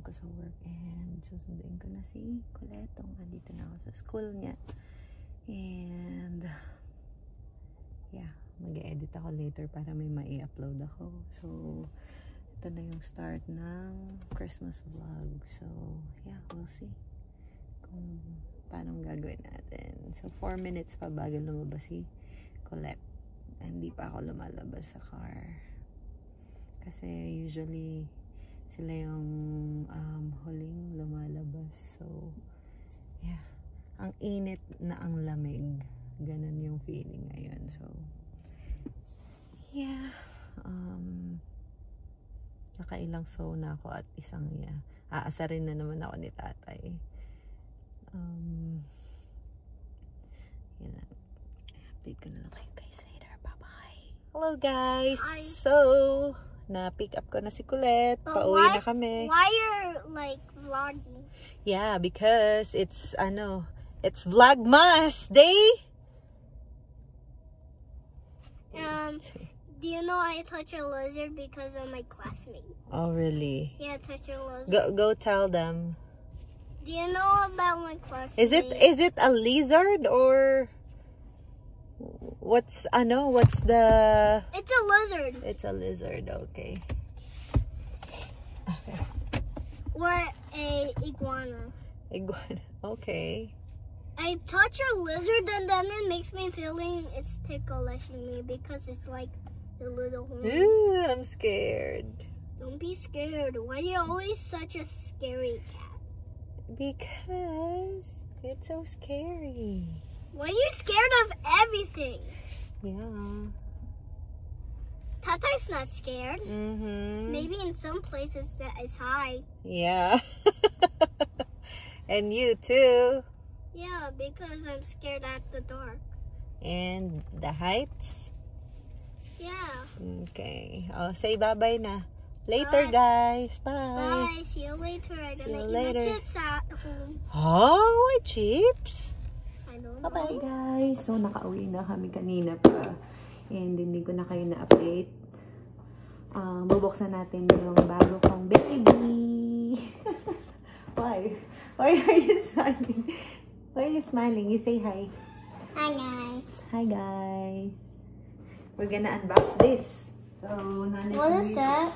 ko sa work and susunduin ko na si Coletong. Andito na ako sa school niya. And yeah, mag-edit ako later para may mai-upload ako. So, ito na yung start ng Christmas vlog. So, yeah, we'll see kung paano gagawin natin. So, 4 minutes pa bago lumabas si Colette. Hindi pa ako lumalabas sa car. Kasi usually, sila yung huling lumalabas. So, yeah. Ang init na ang lamig. Ganun yung feeling ngayon. So, yeah. Nakailang sauna ako at isang aasarin na naman ako ni tatay. Yun lang. Update ko na lang kayo guys later. Bye-bye. Hello guys! Hi. So, na-pick up ko na si Colette. Pauwi na kami. Why you're like vlogging? Yeah, because it's Vlogmas Day! Do you know I touched a lizard because of my classmate? Oh, really? Yeah, I touched a lizard. Go tell them. Do you know about my classmate? Is it a lizard or what's the? It's a lizard. It's a lizard, okay. Or a iguana. Iguana, okay. I touch a lizard and then it makes me feeling it's tickling me because it's like the little horn. Ooh, I'm scared. Don't be scared. Why are you always such a scary cat? Because it's so scary. Why are you scared of everything? Yeah. Tatay's not scared. Mm-hmm. Maybe in some places that is high. Yeah. And you too. Yeah, because I'm scared at the dark. And the heights? Yeah. Okay. Oh, say bye-bye na. Later, Bye. guys. Bye. Bye. See you later. I'm See gonna you eat later. my chips at home. Oh, what chips? I don't Bye-bye, know. guys. So, nakauwi na kami kanina pa. And hindi ko na kayo na-update. Bubuksan natin yung bago kong baby. Why? Why are you smiling? Why are you smiling? You say hi. Hi, guys. Hi, guys. We're gonna unbox this. So, What is that?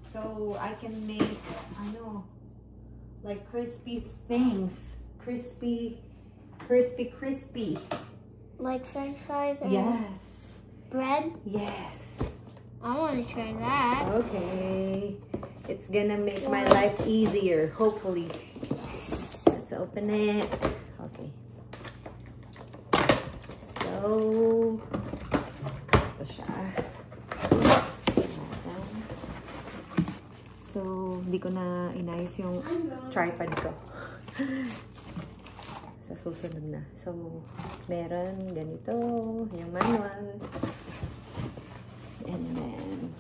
So, I can make, like crispy things. Crispy. Like French fries and Yes. bread? Yes. I want to try that. Okay. It's gonna make my life easier, hopefully. Yes. Let's open it. Okay. So, ito siya. So, hindi ko na inayos yung tripod ko. Sa susunod na. So, meron ganito, yung manual. And then,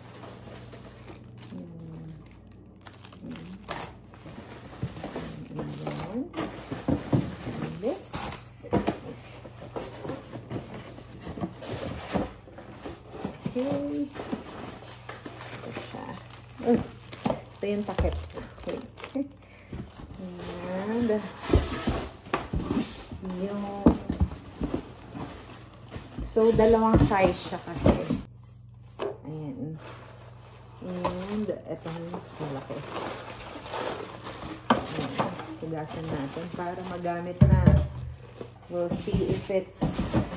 this. Okay. Ito siya. Ito yung takip. Wait. And yung so, dalawang size siya kasi. Ayan. And ito yung malaki. Tugasan natin para magamit na. We'll see if it's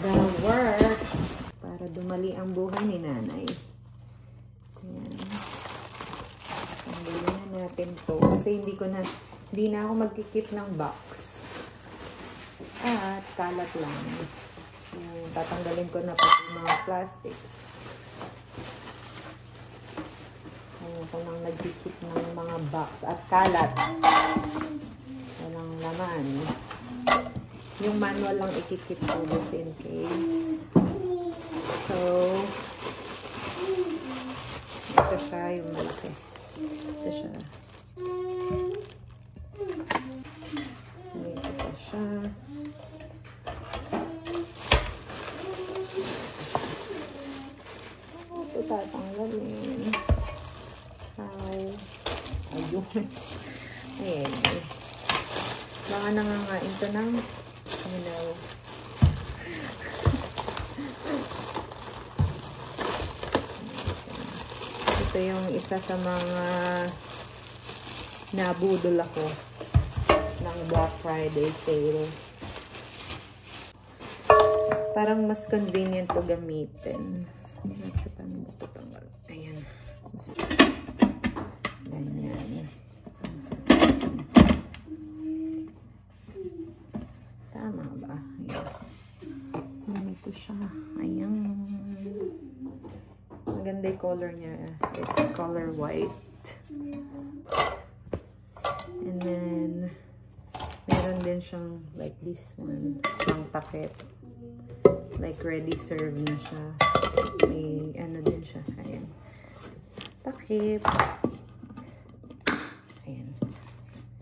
gonna work. Para dumali ang buhay ni nanay. Ayan. Tanggalin na natin to. Kasi hindi na ako magkikip ng box. At kalat lang. Ayan, tatanggalin ko na pati mga plastic. Ayan ko nang nagkikip ng mga box at kalat. Walang laman. Yung manual lang ikikip ko just in case. So, ito siya yung malaki. Ito siya. Ito siya. Ito tatanggalin. How? Ayan. Baka nangangain to ng, you know. Ito yung isa sa mga nabudol ako ng Black Friday sale. Parang mas convenient to gamitin. Ayan. Ganyan. Tama ba? Ayan. Ganito siya. Ayan. Maganda yung color niya. It's color white. And then, meron din siyang like this one. Pang takip. Like ready serve na siya. May ano din siya. Ayan. Takip. Ayan.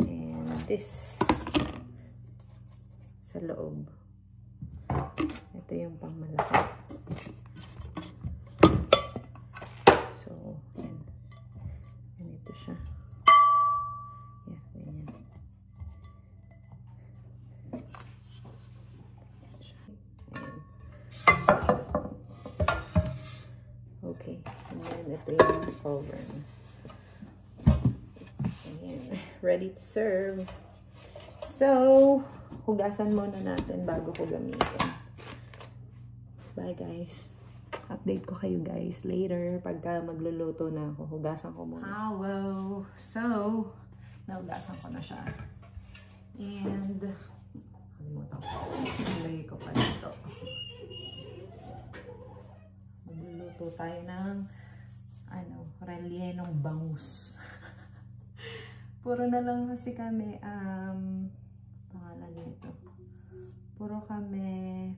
And this sa loob. Ito yung pang malaki. So, ayan. Ganito siya. Yeah, ganyan. Okay, and then ito yung cover. Ayan, ready to serve. So, hugasan muna natin bago ko gamitin. Bye guys. Update ko kayo guys later pagka magluluto na ako. Hugasan ko muna. Hello. So, nahugasan ko na siya. And, kalimutan ko. Ilagay ko pa dito. Magluluto tayo ng rellenong bangus. Puro na lang kasi kami pangalan nito. Puro kami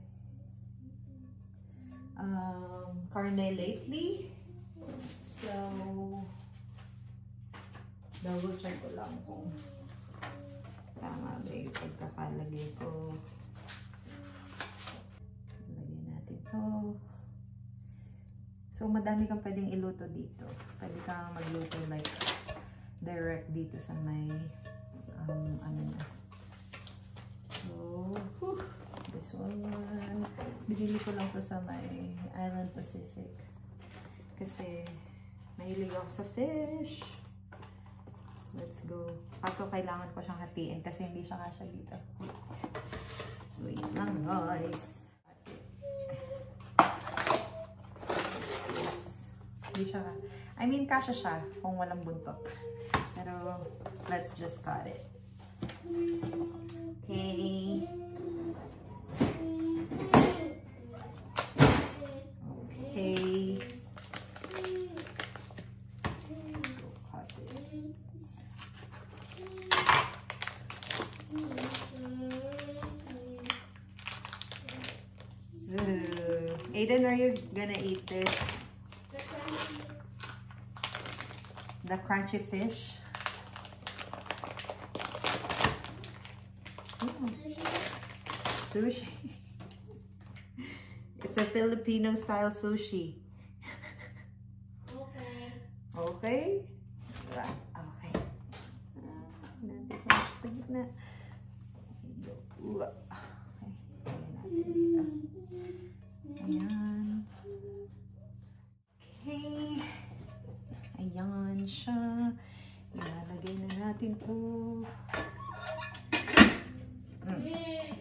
carne lately. So double check ko lang kung tama ba yung pagkakalagay ko. Lagyan natin to. So, madami kang pwedeng iluto dito. Pwede kang magluto like direct dito sa may ano na. So, this one. Binili ko lang to sa may Island Pacific. Kasi, mahilig ako sa fish. Let's go. Kaso, kailangan ko siyang hatiin kasi hindi siya kasya dito. Wait lang, guys. Hindi siya, I mean, kasya siya kung walang buntot. Pero, let's just cut it. Okay. Okay. Let's go cut it. Aiden, are you gonna eat this? The crunchy fish. Oh. Sushi. It's a Filipino style sushi. Okay. Okay? Okay. Natin sa gitna. Okay. Ayan natin dito. Ayan. Okay. Ayan siya. Ilalagay na natin ito. Okay.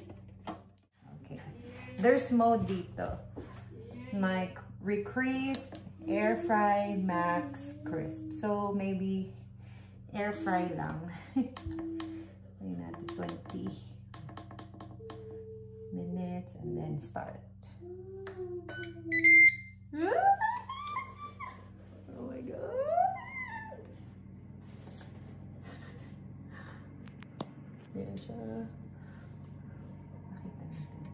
There's mode dito. My recrisp, air fry, max, crisp. So, maybe air fry lang. Ayan natin 20 minutes and then start. Oh my god. Ayan siya. Nakita natin.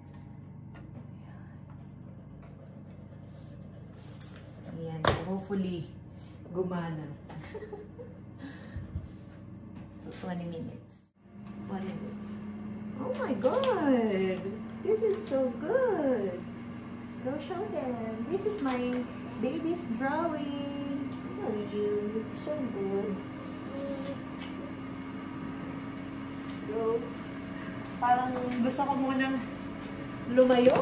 Ayan. Hopefully, gumana. So, 20 minutes. 1 minute. Oh my god. This is so good. Go show them. This is my baby's drawing. Oh, you look so good. So, parang gusto ko munang lumayo.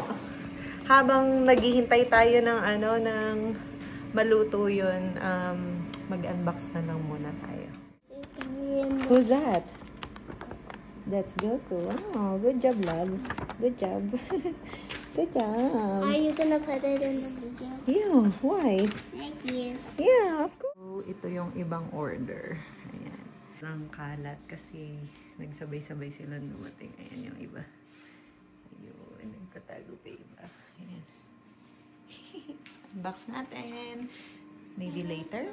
Habang naghihintay tayo ng ng maluto yun, mag-unbox na lang muna tayo. Who's that? That's Goku. Oh, good job, love. Good job. Good job. Are you gonna put it in the video? Yeah, why? Thank you. Yeah, of course. So, ito yung ibang order. Ayan. Ang kalat kasi nagsabay-sabay sila dumating. Ayan yung iba. Ayun, nagtatago pa iba. Ayan. Unbox natin. Maybe later.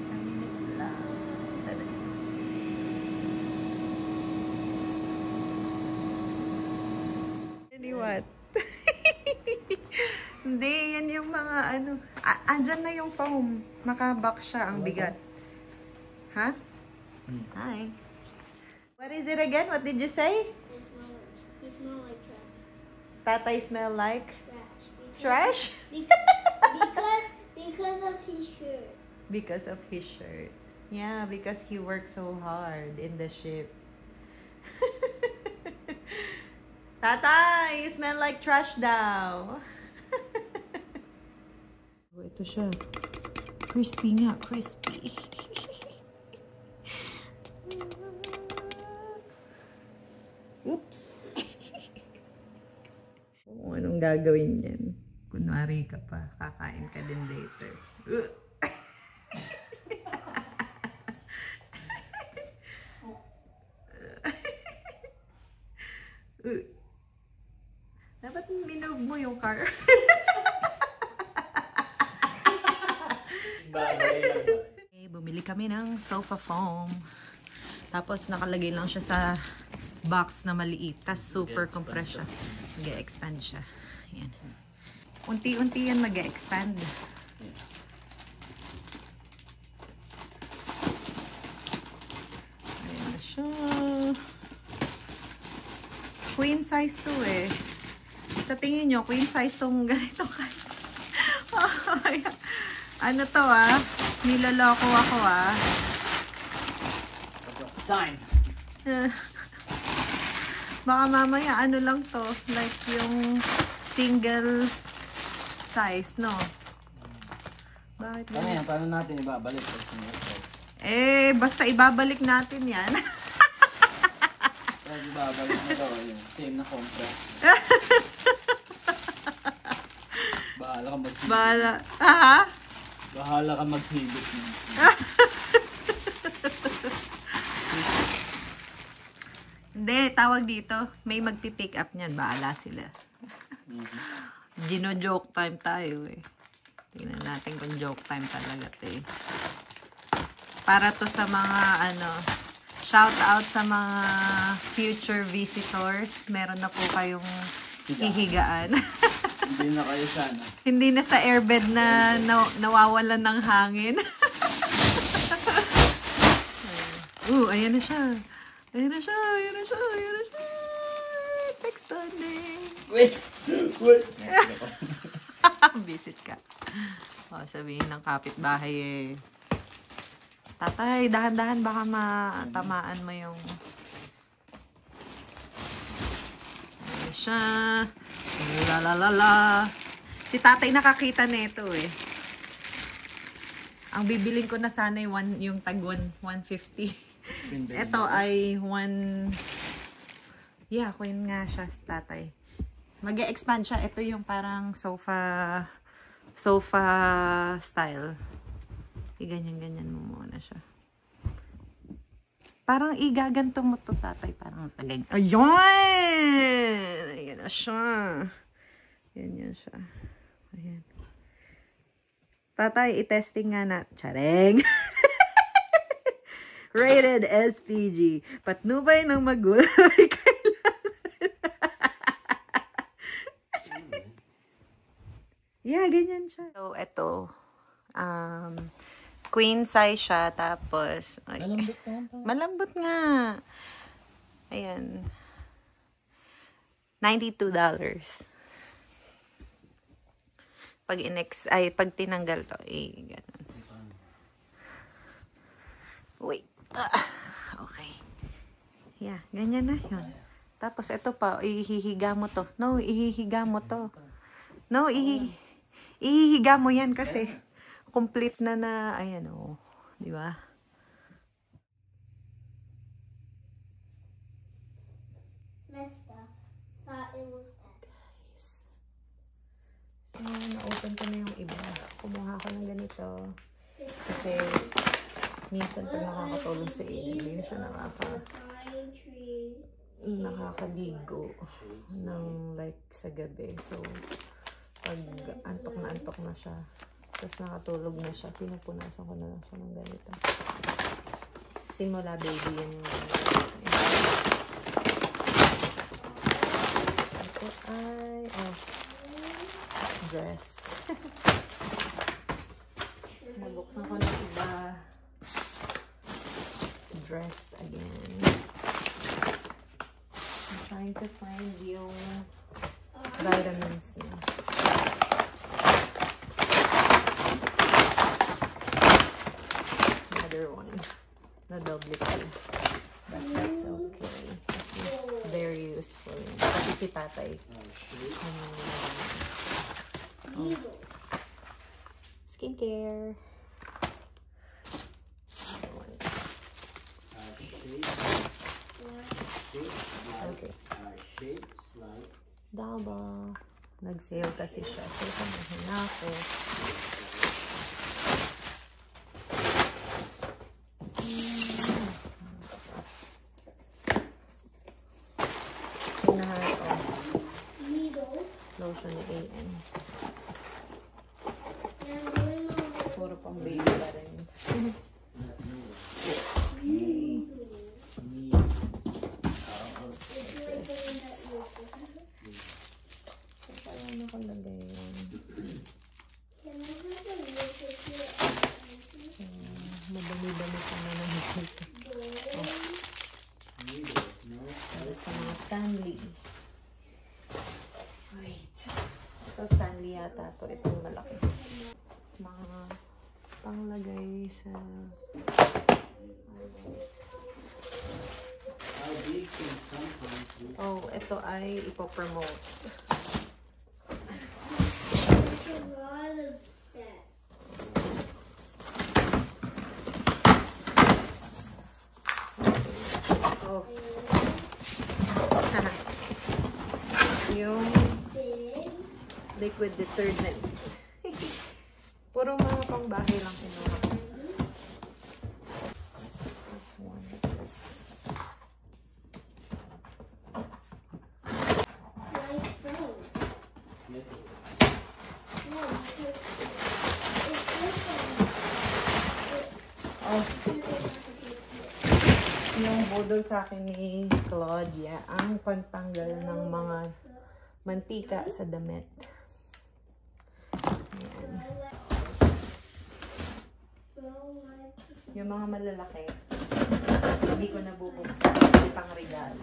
Minutes lang. 7 minutes. Really what? Hindi, yan yung mga andyan na yung foam. Naka-box siya, ang bigat. Ha? Hi. What is it again? What did you say? He smells like trash. Tatay smell like? Trash. Trash? Because of his shirt. Because of his shirt. Yeah, because he worked so hard in the ship. Tatay, you smell like trash daw. Ito siya. Crispy nga, crispy. Oops. Kung anong gagawin yan. Kunwari ka pa, kakain ka din later. Dapat minove mo yung car. Okay, bumili kami ng sofa foam. Tapos nakalagay lang siya sa box na maliit. Tapos super compress siya. Mag-expand siya. Ayan. Unti-unti yan mag-expand. Ayan na siya. Queen size to eh. Sa tingin nyo, queen size tong ganito ka. Ano to nilaloko ako Time. Baka mamaya lang to. Like yung single size, no? Bakit Ano yan? Paano natin ibabalik? Basta ibabalik natin yan. Pag ibabalik na daw, yung same na compress. Bahala ka maghigit. Bahala ka maghigit. Hindi, tawag dito. May magpipick up niyan. Bahala sila. Gino-joke time tayo eh. Tingnan natin kung joke time talaga eh. Para to sa mga shout out sa mga future visitors. Meron na po kayong hihigaan. Hindi na kayo sana. Hindi na sa airbed na nawawalan ng hangin. Ayan na siya. Ayan na siya. Ayan na siya. Ayan na siya. It's expanding. Wait. Visit ka. Sabihin ng kapitbahay eh. Tatay, dahan-dahan baka matamaan mo yung... Ayan siya. Lalalala. Si tatay nakakita nito eh. Ang bibiling ko na sana yung tag 150. Ito ay queen nga siya si tatay. Mag-e-expand siya. Ito yung parang sofa style. Ganyan-ganyan mo muna siya. Parang igaganto mo to, tatay. Parang ganyan. Ayun! Ayan na siya. Ganyan siya. Ayan. Tatay, i-testing nga na. Tsareng! Rated SPG. Patnubay ng magulang. Yeah, ganyan siya. So, ito. Queen size siya. Tapos, Malambot ka. malambot nga. Ayan. $92. Pag tinanggal to, ganun. Wait. Okay. Yeah, ganyan na yun. Tapos ito pa, ihihiga mo to. No, ihihiga mo to. No, ihihiga mo yan kasi complete na, ayan o. Di ba? Messed up. Thought it was that. So, na-open ko na yung iba. Kumuha ko ng ganito. Kasi, minsan pag nakakatulog sa Aiden, hindi siya nakakaligo ng like sa gabi. So, pag antok na siya, tapos nakatulog na siya, pinupunasan ko na lang siya ng ganito. Simula baby yan yung ito ay, dress. Magbuksan ko ng iba. Dress again. I'm trying to find yung vitamins niya. Another one. Na double pala. But that's okay. It's very useful. Kasi si tatay. Skincare. Okay. Daba. Nag-sale kasi siya. So, kamahin na ako. Pinahan ko. Lotion ni A.N. Puro pang baby pa rin. Paano ko lagay yun? Madami-dami pa na naman ito. Sa mga Stanley. Wait. Ito Stanley yata to. Itong malaki. Mga panglagay sa ito ay ipopromote. Yung liquid detergent. Puro mga pangbahay lang kinuha. This one is this. Yung budol sa akin ni Claudia, ang pantanggal ng mga mantika sa damit. Ayan. Yung mga malalaki, hindi ko nabubuksan. Hindi pang regalo.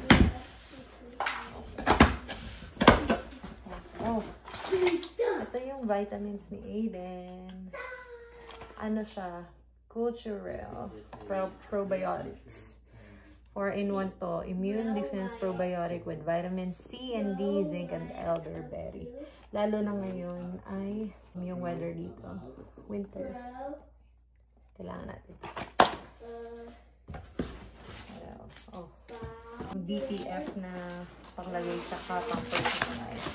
Oh, ito yung vitamins ni Aiden. Ano siya? Culturel Probiotics. 4-in-1 to. Immune Defense Probiotic with vitamin C and D, zinc, and elderberry. Lalo na ngayon ay yung weather dito. Winter. Kailangan natin. What else? Oh. BTF na panglagay sa kapang personalize.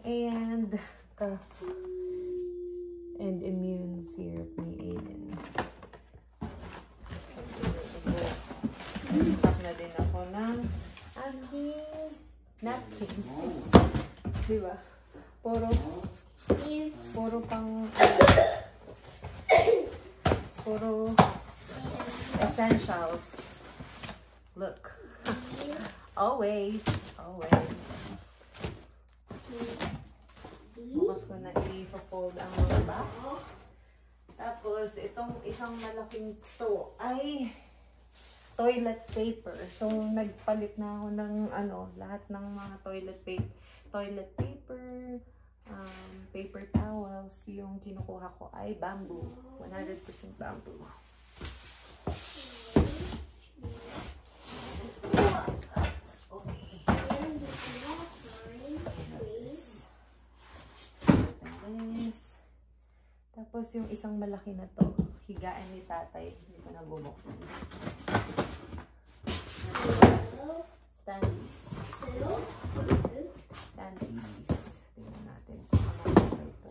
And cough and immune syrup ni Aiden. Stock na din ako ng aking napkin. Diba? Puro pang puro essentials. Look. Always. Bukas ko na i-fold ang mga box. Tapos, itong isang malaking to ay toilet paper. So, nagpalit na ako ng lahat ng mga toilet paper, paper towels. Yung kinukuha ko ay bamboo. 100% bamboo. Tapos yung isang malaki na to, higaan ni tatay. Hindi ko na bubuksan. Standees. Standees. Tingnan natin kung ano ba ito.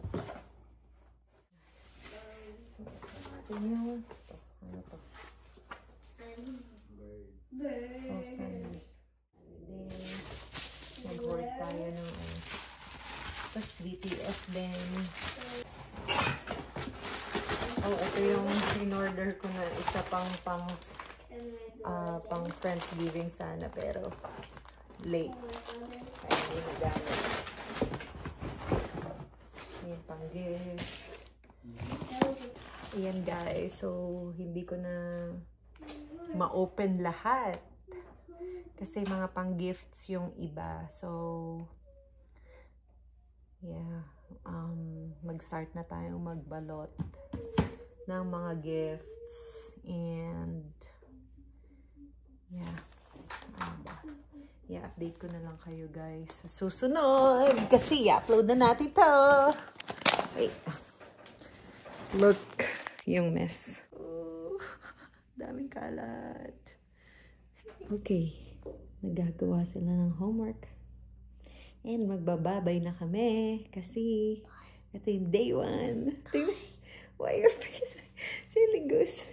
So, buksan natin yung ito. Ano to? Oh, standees. And then, nag-hoard tayo ng ano. Tapos BTS din. Oh, ito yung in-order ko na isa pang Friendsgiving sana pero late. Kaya hindi nagamit. Ayan pang gift. Ayan guys. So, hindi ko na ma-open lahat. Kasi mga pang gifts yung iba. So, yeah. Mag-start na tayong magbalot ng mga gifts. And, yeah. I-update ko na lang kayo guys sa susunod. Kasi i-upload na natin to. Wait. Look. Yung mess. Oh, daming kalat. Okay. Nagagawa sila ng homework. And magbababay na kami. Kasi ito yung day 1. Why your face? Silly goose.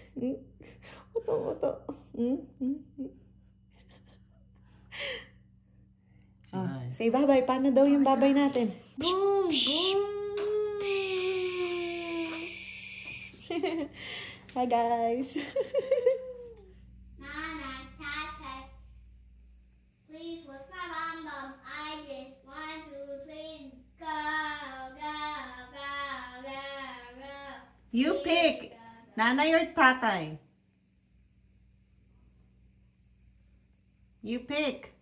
Oto. Say bye-bye. Paano daw yung bye-bye natin? Boom, boom. Hi guys. Nana, Tata, please watch my bum. I just want to please go. You pick. Nanay or tatay? You pick.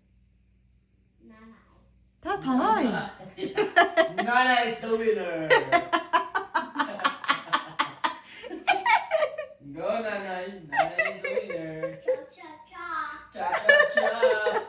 Tatay. Nana is the winner. Go, Nanay. Nanay is the winner. Chop, chop, chop. Chop, chop, chop.